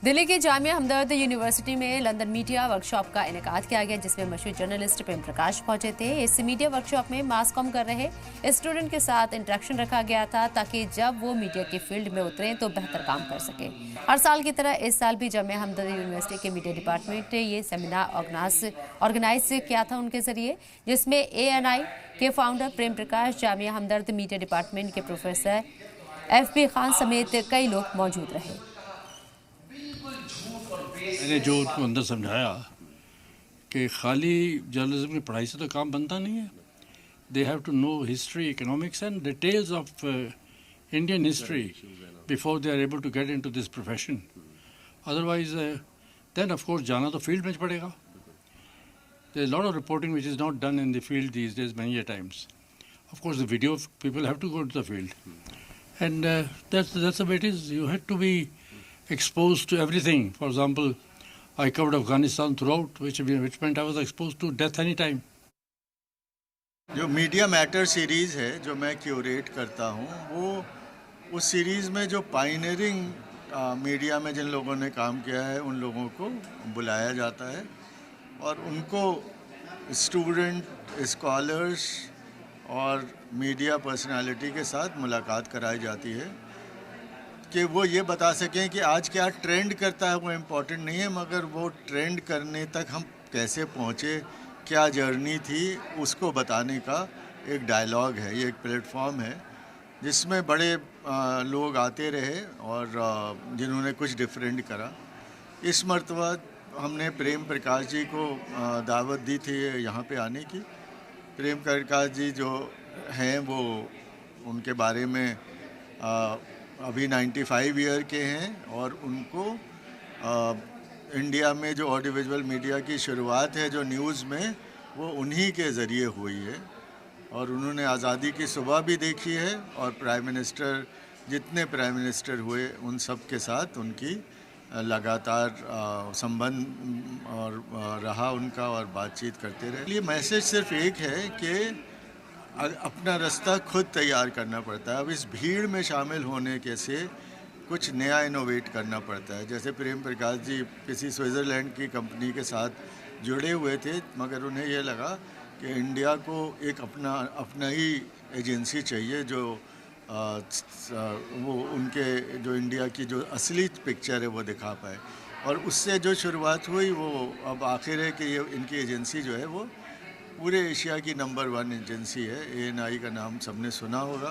दिल्ली की जामिया हमदर्द यूनिवर्सिटी में London media workshop का इनेकाद किया गया, जिसमें मशहूर जर्नलिस्ट प्रेम प्रकाश पहुंचे थे। इस मीडिया वर्कशॉप में मास कॉम कर रहे स्टूडेंट के साथ इंटरेक्शन रखा गया था, ताकि जब वो मीडिया की फील्ड में उतरें तो बेहतर काम कर सके। हर साल की तरह इस साल भी जामिया हमदर्द यूनिवर्सिटी के मीडिया डिपार्टमेंट ने ये सेमिनार ऑर्गेनाइज किया था उनके जरिए, जिसमें ANI के फाउंडर प्रेम प्रकाश, जामिया हमदर्द मीडिया डिपार्टमेंट के प्रोफेसर FB खान समेत कई लोग मौजूद रहे। मैंने जो उनको अंदर समझाया कि खाली जर्नलिज्म की पढ़ाई से तो काम बनता नहीं है। They have to know history, economics and details of Indian history before they are able to get into this profession. Otherwise then of course जाना तो फील्ड में पड़ेगा। There is lot of reporting which is not done in the field these days many times. Of course the video people have to go to the field and that's the way it is. You had to be exposed to everything. For example, I covered Afghanistan throughout, which meant I was exposed to death any time. जो media matter series है जो मैं curate करता हूँ, वो उस series में जो पायनियरिंग मीडिया में जिन लोगों ने काम किया है उन लोगों को बुलाया जाता है और उनको स्टूडेंट, स्कॉलर्स और मीडिया पर्सनालिटी के साथ मुलाकात कराई जाती है कि वो ये बता सकें कि आज क्या ट्रेंड करता है वो इम्पोर्टेंट नहीं है, मगर वो ट्रेंड करने तक हम कैसे पहुँचे, क्या जर्नी थी, उसको बताने का एक डायलॉग है। ये एक प्लेटफॉर्म है जिसमें बड़े लोग आते रहे और जिन्होंने कुछ डिफरेंट करा। इस मर्तबा हमने प्रेम प्रकाश जी को दावत दी थी यहाँ पे आने की। प्रेम प्रकाश जी जो हैं वो उनके बारे में अभी 95 ईयर के हैं और उनको इंडिया में जो ऑडियो विजुअल मीडिया की शुरुआत है जो न्यूज़ में, वो उन्हीं के ज़रिए हुई है और उन्होंने आज़ादी की सुबह भी देखी है और प्राइम मिनिस्टर, जितने प्राइम मिनिस्टर हुए उन सब के साथ उनकी लगातार संबंध और रहा उनका और बातचीत करते रहे। ये मैसेज सिर्फ एक है कि अपना रास्ता खुद तैयार करना पड़ता है। अब इस भीड़ में शामिल होने के से कुछ नया इनोवेट करना पड़ता है। जैसे प्रेम प्रकाश जी किसी स्विट्ज़रलैंड की कंपनी के साथ जुड़े हुए थे, मगर उन्हें यह लगा कि इंडिया को एक अपना ही एजेंसी चाहिए जो वो उनके जो इंडिया की जो असली पिक्चर है वो दिखा पाए, और उससे जो शुरुआत हुई वो अब आखिर है कि ये इनकी एजेंसी जो है वो पूरे एशिया की नंबर 1 एजेंसी है। ANI का नाम सबने सुना होगा।